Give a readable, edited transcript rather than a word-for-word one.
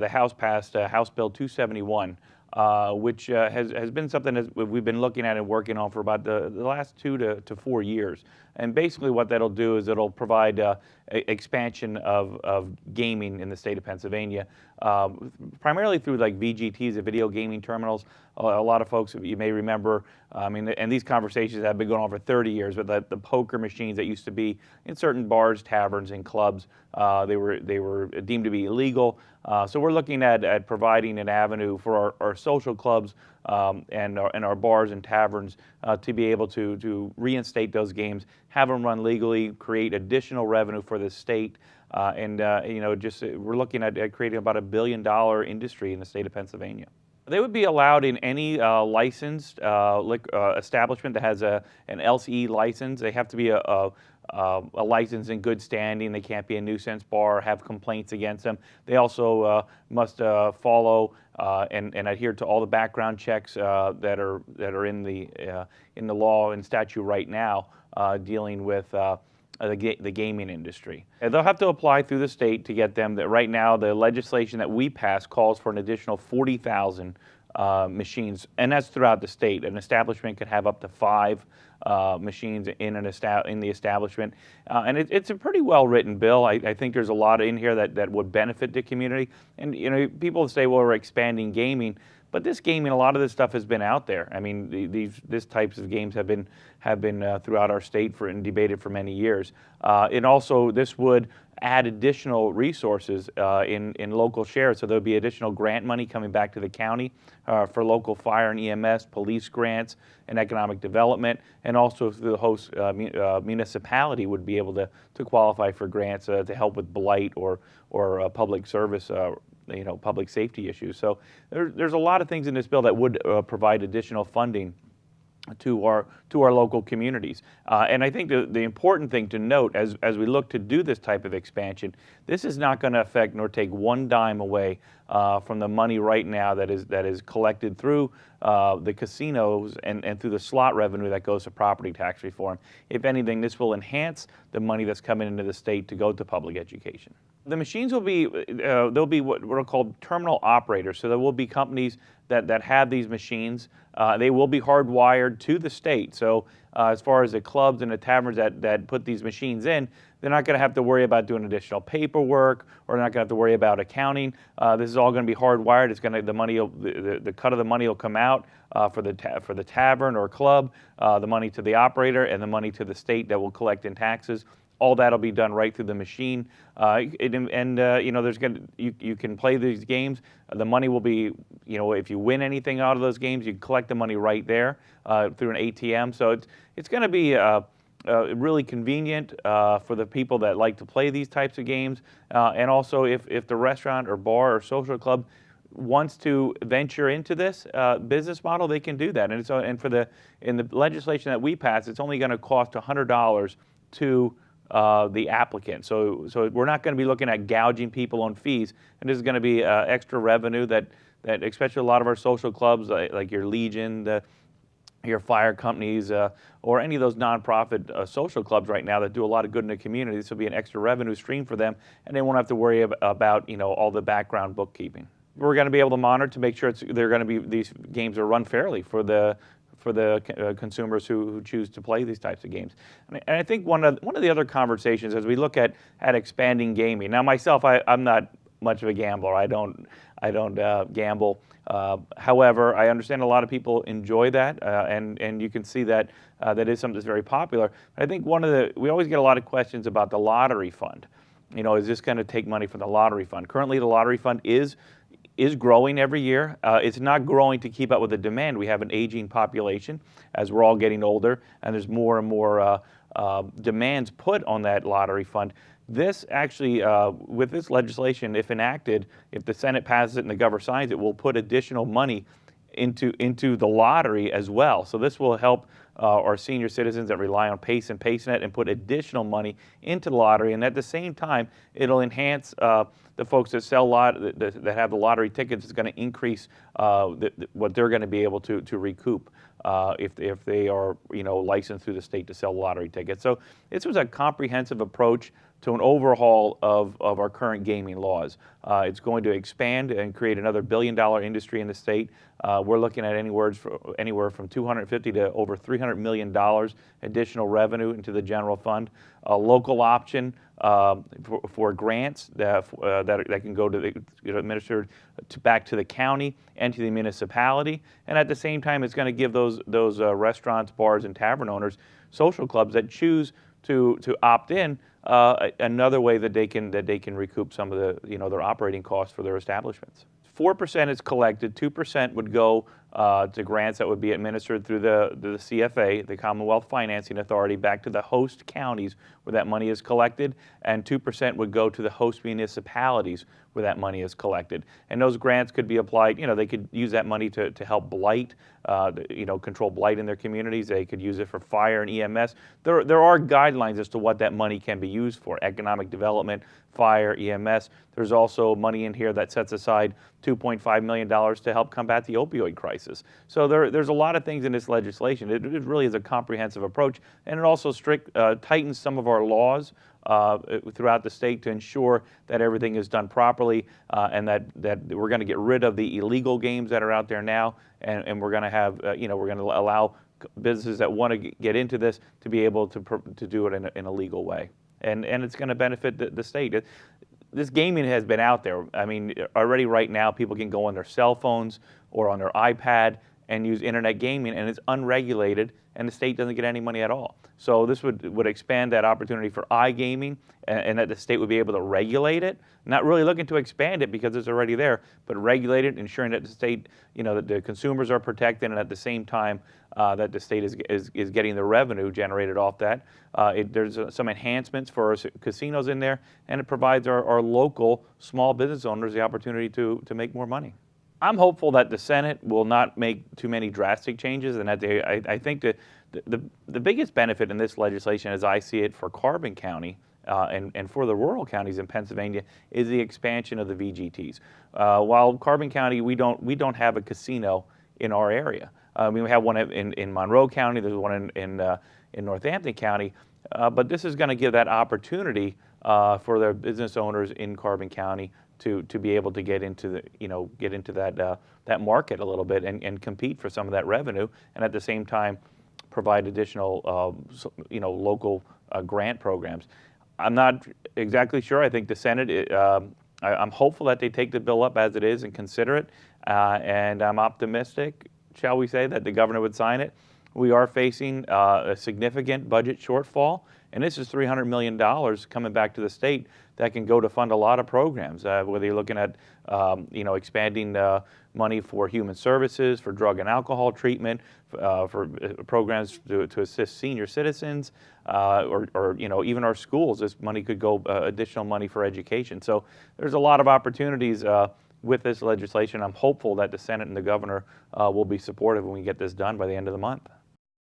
the House passed House Bill 271, which has been something that we've been looking at and working on for about the last 2 to 4 years. And basically what that'll do is it'll provide expansion of gaming in the state of Pennsylvania, primarily through like VGTs, the video gaming terminals. A lot of folks, you may remember, I mean, and these conversations have been going on for 30 years, but the poker machines that used to be in certain bars, taverns, and clubs, they were deemed to be illegal. So we're looking at providing an avenue for our social clubs and our bars and taverns to be able to reinstate those games, have them run legally, create additional revenue for the state, and we're looking at creating about $1 billion industry in the state of Pennsylvania. They would be allowed in any licensed establishment that has an LCE license. They have to be a license in good standing. They can't be a nuisance bar or have complaints against them. They also must follow and adhere to all the background checks that are in the law and statute right now dealing with the gaming industry. And they'll have to apply through the state to get them. That right now, the legislation that we passed calls for an additional 40,000 machines, and that's throughout the state. An establishment could have up to 5 machines in the establishment, and it's a pretty well-written bill. I think there's a lot in here that would benefit the community. And people say, well, we're expanding gaming. But this gaming, a lot of this stuff has been out there. I mean, these types of games have been throughout our state and debated for many years. And also, this would add additional resources in local shares. So there'll be additional grant money coming back to the county for local fire and EMS, police grants, and economic development. And also, the host municipality would be able to qualify for grants to help with blight or public service. Public safety issues. So there's a lot of things in this bill that would provide additional funding to our local communities. And I think the important thing to note as we look to do this type of expansion, this is not going to affect nor take one dime away from the money right now that is collected through the casinos and through the slot revenue that goes to property tax reform. If anything, this will enhance the money that's coming into the state to go to public education. The machines will be, they'll be what are called terminal operators. So there will be companies that have these machines. They will be hardwired to the state. So as far as the clubs and the taverns that put these machines in, they're not going to have to worry about doing additional paperwork, or they're not going to have to worry about accounting. This is all going to be hardwired. It's going to the cut of the money will come out for the tavern or club, the money to the operator, and the money to the state that will collect in taxes. All that'll be done right through the machine, there's you can play these games. The money will be, if you win anything out of those games, you can collect the money right there through an ATM. So it's going to be really convenient for the people that like to play these types of games, and also if the restaurant or bar or social club wants to venture into this business model, they can do that. And in the legislation that we passed, it's only going to cost $100 to the applicant. So we're not going to be looking at gouging people on fees, and this is going to be extra revenue that especially a lot of our social clubs, like your Legion, your fire companies, or any of those nonprofit social clubs right now that do a lot of good in the community. This will be an extra revenue stream for them, and they won't have to worry about all the background bookkeeping. We're going to be able to monitor to make sure these games are run fairly for the consumers who choose to play these types of games. And I think one of the other conversations as we look at expanding gaming. Now myself, I'm not much of a gambler. I don't gamble. However, I understand a lot of people enjoy that, and you can see that that is something that's very popular. I think we always get a lot of questions about the lottery fund. Is this going to take money from the lottery fund? Currently, the lottery fund is growing every year. It's not growing to keep up with the demand. We have an aging population as we're all getting older, and there's more and more demands put on that lottery fund. This actually, with this legislation, if enacted, if the Senate passes it and the governor signs it, will put additional money into the lottery as well. So this will help our senior citizens that rely on PACE and PaceNet and put additional money into the lottery. And at the same time, it'll enhance the folks that sell that have the lottery tickets. It's going to increase what they're going to be able to recoup if they are licensed through the state to sell lottery tickets. So this was a comprehensive approach to an overhaul of our current gaming laws. It's going to expand and create another billion-dollar industry in the state. We're looking at anywhere from $250 to over $300 million additional revenue into the general fund. A local option for grants that can go to administered back to the county and to the municipality, and at the same time, it's going to give those restaurants, bars, and tavern owners, social clubs that choose to opt in, another way that they can recoup some of the their operating costs for their establishments. 4% is collected. 2% would go to grants that would be administered through the CFA, the Commonwealth Financing Authority, back to the host counties where that money is collected, and 2% would go to the host municipalities where that money is collected. And those grants could be applied, they could use that money to help blight, control blight in their communities. They could use it for fire and EMS. There are guidelines as to what that money can be used for: economic development, fire, EMS. There's also money in here that sets aside $2.5 million to help combat the opioid crisis. So there's a lot of things in this legislation. It really is a comprehensive approach, and it also tightens some of our laws throughout the state to ensure that everything is done properly, and that we're going to get rid of the illegal games that are out there now, and we're going to have, we're going to allow businesses that want to get into this to be able to do it in a legal way. And it's going to benefit the state. This gaming has been out there. I mean, already right now, people can go on their cell phones or on their iPad and use internet gaming, and it's unregulated, and the state doesn't get any money at all. So this would expand that opportunity for iGaming, and that the state would be able to regulate it. Not really looking to expand it because it's already there, but regulate it, ensuring that the state, that the consumers are protected, and at the same time that the state is getting the revenue generated off that. There's some enhancements for our casinos in there, and it provides our local small business owners the opportunity to make more money. I'm hopeful that the Senate will not make too many drastic changes, and that I think that the biggest benefit in this legislation, as I see it, for Carbon County and for the rural counties in Pennsylvania, is the expansion of the VGTs. While Carbon County, we don't have a casino in our area. We have one in Monroe County. There's one in Northampton County, but this is going to give that opportunity for their business owners in Carbon County to be able to get into that market a little bit and compete for some of that revenue, and at the same time provide additional local grant programs. I'm not exactly sure. I think the Senate, I'm hopeful that they take the bill up as it is and consider it, and I'm optimistic, shall we say, that the governor would sign it. We are facing a significant budget shortfall, and this is $300 million coming back to the state that can go to fund a lot of programs, whether you're looking at expanding money for human services, for drug and alcohol treatment, for programs to assist senior citizens, or even our schools. This money could go additional money for education. So there's a lot of opportunities with this legislation. I'm hopeful that the Senate and the governor will be supportive when we get this done by the end of the month.